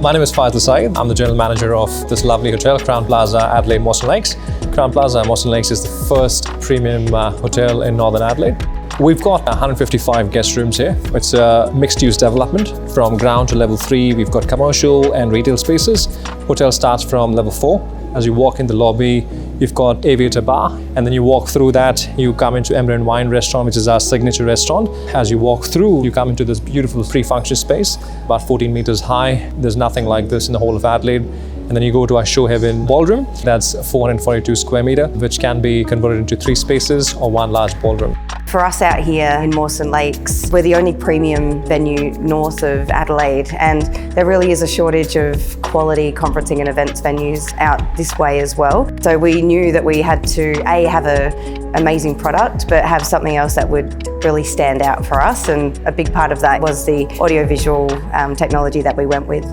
My name is Faisal Saeed. I'm the general manager of this lovely hotel, Crowne Plaza Adelaide Mawson Lakes. Crowne Plaza Mawson Lakes is the first premium hotel in Northern Adelaide. We've got 155 guest rooms here. It's a mixed-use development. From ground to level 3, we've got commercial and retail spaces. Hotel starts from level 4. As you walk in the lobby, you've got Aviator Bar, and then you walk through that, you come into Ember and Wine Restaurant, which is our signature restaurant. As you walk through, you come into this beautiful free-function space, about 14 meters high. There's nothing like this in the whole of Adelaide. And then you go to our Show Heaven ballroom. That's 442 square meter, which can be converted into 3 spaces or 1 large ballroom. For us out here in Mawson Lakes, we're the only premium venue north of Adelaide, and there really is a shortage of quality conferencing and events venues out this way as well. So we knew that we had to have an amazing product, but have something else that would really stand out for us, and a big part of that was the audiovisual technology that we went with.